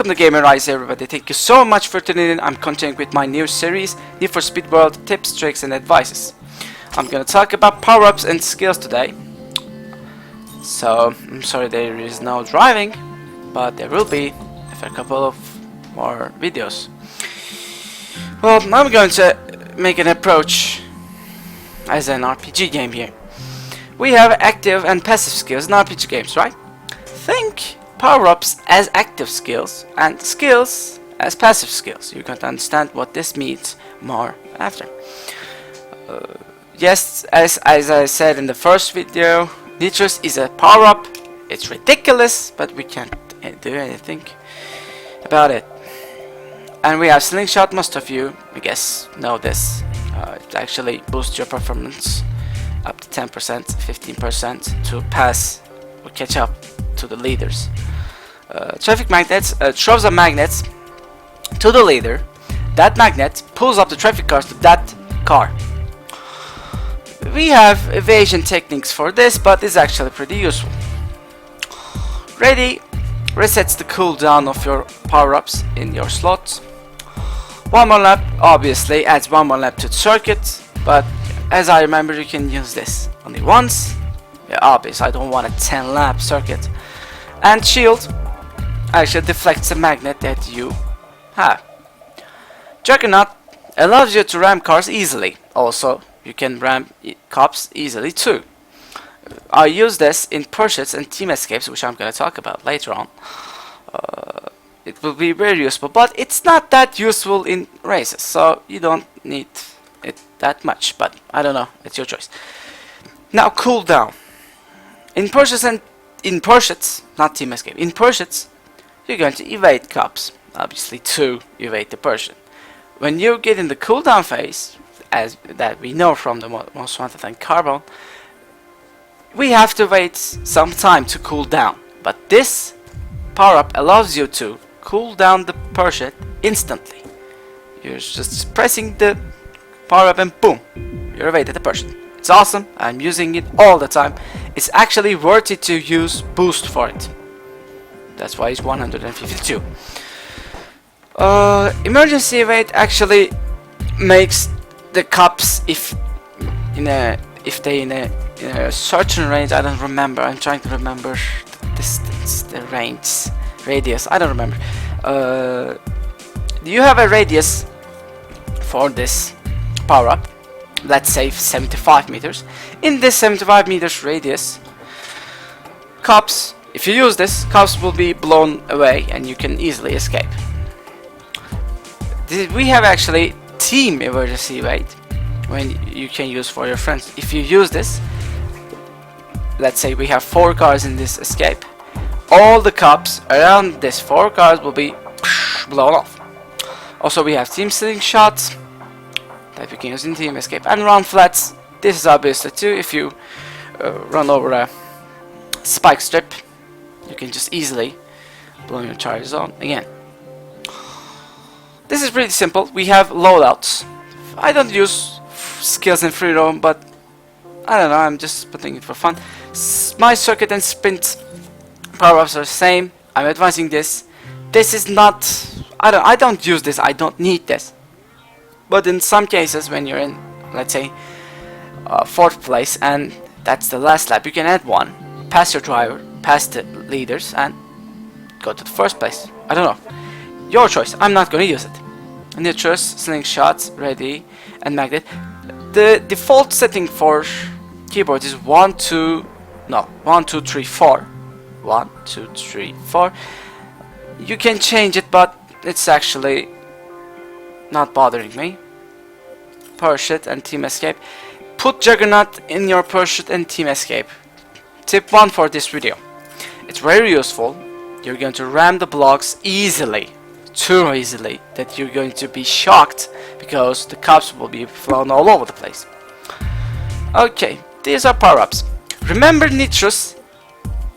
Welcome to Gamer Rise, everybody. Thank you so much for tuning in. I'm continuing with my new series, Need for Speed World Tips, Tricks and Advices. I'm gonna talk about power-ups and skills today. So, I'm sorry there is no driving, but there will be after a couple of more videos. Well, I'm going to make an approach as an RPG game here. We have active and passive skills in RPG games, right? Think power-ups as active skills and skills as passive skills. You're going to understand what this means more after. Yes, as I said in the first video, Nitrous is a power-up. It's ridiculous, but we can't do anything about it. And we have Slingshot. Most of you, I guess, know this. It actually boosts your performance up to 10%, 15% to pass or catch up to the leaders. Traffic magnets throws a magnet to the leader. That magnet pulls up the traffic cars to that car. We have evasion techniques for this, but it's actually pretty useful. Ready resets the cooldown of your power-ups in your slots. One more lap obviously adds one more lap to the circuit, but as I remember, you can use this only once. Yeah, obvious, I don't want a 10 lap circuit. And shield actually deflects the magnet that you have. Juggernaut allows you to ram cars easily. Also, you can ram cops easily too. I use this in pursuits and team escapes, which I'm going to talk about later on. It will be very useful, but it's not that useful in races, so you don't need it that much, but I don't know, it's your choice. Now cooldown. In pursuits, not team escape, in pursuits, you're going to evade cops, obviously to evade the pursuit. When you get in the cooldown phase, as that we know from the Most Wanted and Carbon, we have to wait some time to cool down, but this power-up allows you to cool down the pursuit instantly. You're just pressing the power-up and boom, you're evaded the pursuit. It's awesome, I'm using it all the time. It's actually worth it to use boost for it. That's why it's 152. Emergency evade actually makes the cops, if they in a certain range, I don't remember, I'm trying to remember the distance, the radius, I don't remember. You have a radius for this power-up, let's say 75 meters. In this 75 meters radius, cops, if you use this, cops will be blown away and you can easily escape. We have actually team emergency evade when you can use for your friends. If you use this, let's say we have 4 cars in this escape, all the cops around this 4 cars will be blown off. Also we have team Slingshot that we can use in team escape, and run flats. This is obviously too, if you run over a spike strip, you can just easily blow your charges on again. This is pretty simple. We have loadouts. I don't use skills in free roam, but I don't know, I'm just putting it for fun. My circuit and sprint power-ups are the same. I'm advising this. This is not, I don't use this, I don't need this. But in some cases, when you're in, let's say, 4th place and that's the last lap, you can add one, pass your driver, pass the leaders, and go to the 1st place. I don't know. Your choice. I'm not going to use it. Nitrous, Slingshot, ready, and magnet. The default setting for keyboard is 1, 2, 3, 4. 1, 2, 3, 4. You can change it, but it's actually not bothering me. Pursuit and team escape. Put Juggernaut in your pursuit and team escape. Tip 1 for this video. It's very useful. You're going to ram the blocks easily, too easily, that you're going to be shocked because the cops will be flown all over the place. Okay, these are power-ups. Remember Nitrous,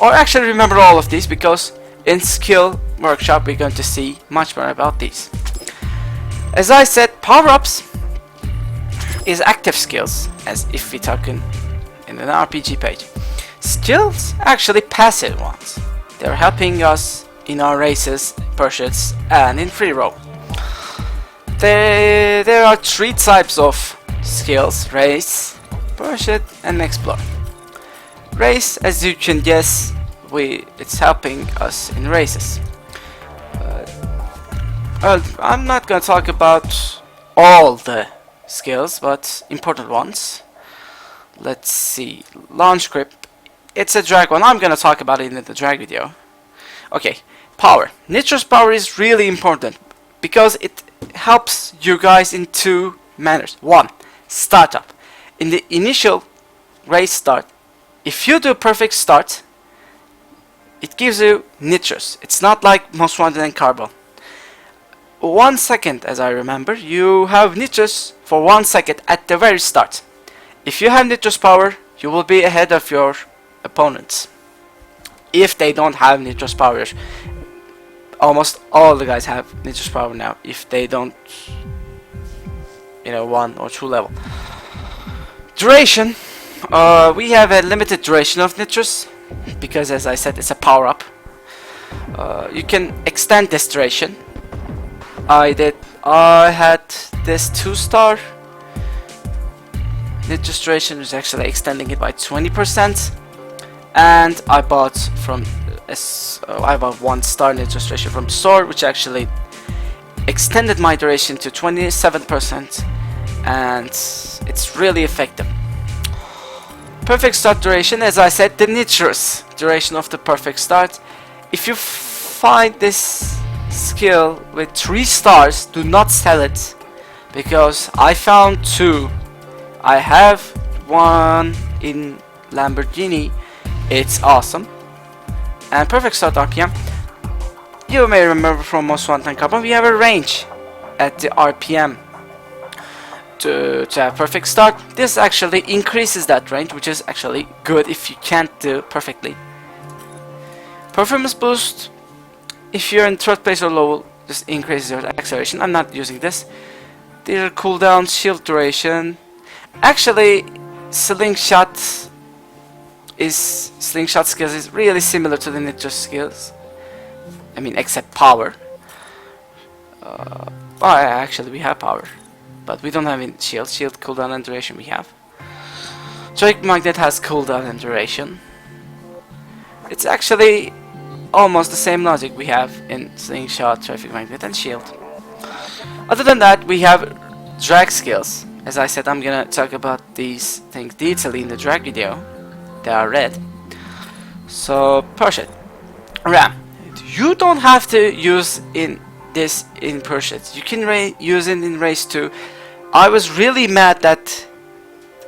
or actually remember all of these, because in skill workshop we're going to see much more about these. As I said, power-ups is active skills, as if we talk in an RPG page. Skills actually passive ones. They're helping us in our races, pursuits, and in free roam. There are three types of skills: race, pursuit, and explore. Race, as you can guess, it's helping us in races. Well, I'm not gonna talk about all the skills, but important ones. Let's see. Launch grip. It's a drag one. I'm gonna talk about it in the drag video. Okay. Power. Nitrous power is really important because it helps you guys in two manners. One, startup. In the initial race start, if you do a perfect start, it gives you nitrous. It's not like Most Wanted and Carbon. 1 second, as I remember, you have nitrous for 1 second at the very start. If you have nitrous power, you will be ahead of your opponents. If they don't have nitrous power, almost all the guys have nitrous power now. If they don't, 1 or 2 level. Duration. We have a limited duration of nitrous because, as I said, it's a power up. You can extend this duration. I had this 2-star. Nitrous duration is actually extending it by 20%, and I bought 1-star nitrous duration from the store, which actually extended my duration to 27%, and it's really effective. Perfect start duration, as I said, the nitrous duration of the perfect start. If you find this skill with 3 stars, do not sell it, because I found 2. I have 1 in Lamborghini. It's awesome. And perfect start RPM. You may remember from Most Wanted and Carbon, we have a range at the RPM to have perfect start. This actually increases that range, which is actually good if you can't do perfectly. Performance boost. If you're in 3rd place or low, just increases your acceleration. I'm not using this. These are cooldown, shield duration. Actually, slingshot skills is really similar to the nitrous skills. I mean, except power. Actually, we have power, but we don't have in shield. Shield cooldown and duration we have. Traffic magnet has cooldown and duration. It's actually almost the same logic we have in slingshot, traffic magnet, and shield. Other than that, we have drag skills. As I said, I'm gonna talk about these things detailedly in the drag video. They are red. So, pursuit. Ram. You don't have to use this in pursuit. You can use it in race too. I was really mad that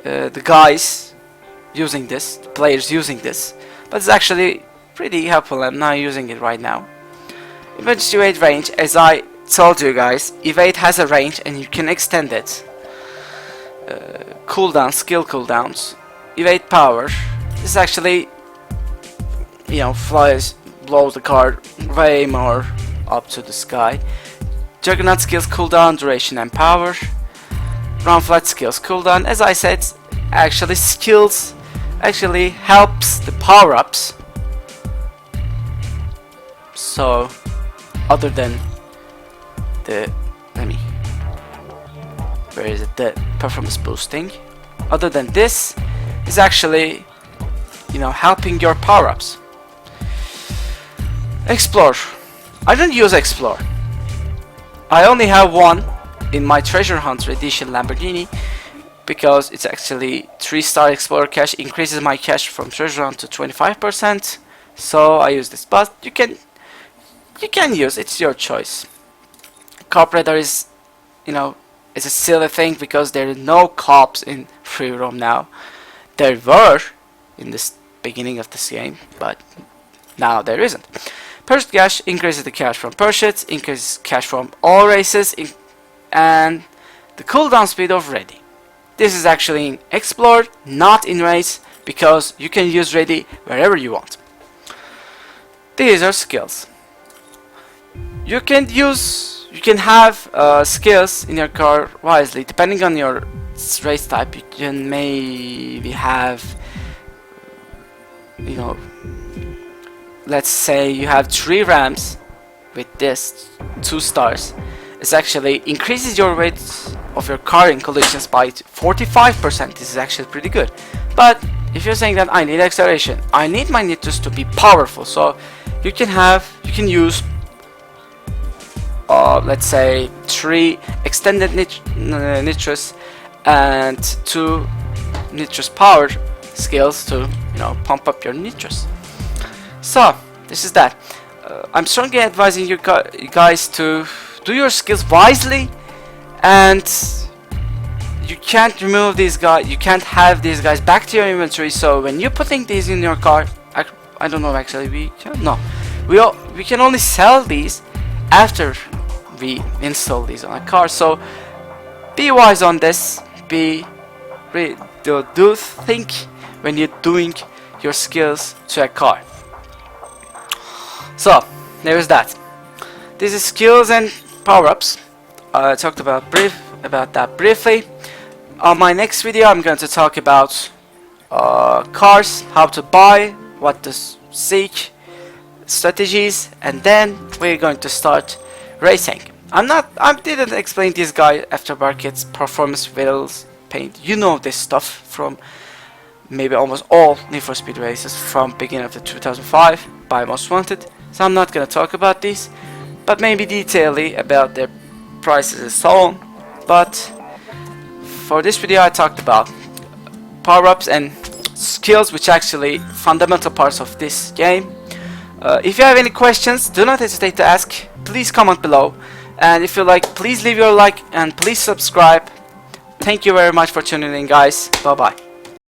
the guys using this, the players using this, but it's actually pretty helpful. I'm not using it right now. Evade range, as I told you guys, evade has a range and you can extend it. Cooldown, skill cooldowns. Evade power. This actually, blows the card way more up to the sky. Juggernaut skills cooldown, duration, and power. Run flat skills cooldown. As I said, actually skills actually helps the power ups. So, other than the the performance boosting, other than this, is actually helping your power ups. Explore. I don't use explore. I only have 1 in my treasure hunter edition Lamborghini because it's actually 3-star explorer cache, increases my cache from treasure hunt to 25%. So I use this, but you can use, it's your choice. Cop radar is it's a silly thing because there are no cops in free roam now. There were in the beginning of this game, but now there isn't. Pursuit cache increases the cache from pursuits, increases cache from all races, and the cooldown speed of ready. This is actually in explore, not in race, because you can use ready wherever you want. These are skills. You can have skills in your car wisely, depending on your race type. You can maybe have let's say you have 3 rams with this 2 stars, it actually increases your rate of your car in collisions by 45%. This is actually pretty good. But if you're saying that I need acceleration, I need my nitrous to be powerful, so you can use let's say 3 extended nitrous and 2 nitrous power skills to, you know, pump up your nitrous. So this is that. I'm strongly advising you guys to do your skills wisely, and you can't remove these guys, you can't have these guys back to your inventory. So when you're putting these in your car, I don't know, actually we can, no, we can only sell these after we install these on a car. So be wise on this. Do think when you're doing your skills to a car. So there's that. This is skills and power-ups. I talked about that briefly. On my next video, I'm going to talk about cars, how to buy, what to seek, strategies, and then we're going to start racing. I didn't explain this guy aftermarket performance wheels paint. You know this stuff from maybe almost all Need for Speed races from beginning of the 2005 by Most Wanted. So I'm not gonna talk about these, but maybe detailedly about their prices and so on. But for this video I talked about power-ups and skills, which actually fundamental parts of this game. If you have any questions, do not hesitate to ask. Please comment below, and if you like, please leave your like and please subscribe. Thank you very much for tuning in, guys. Bye bye.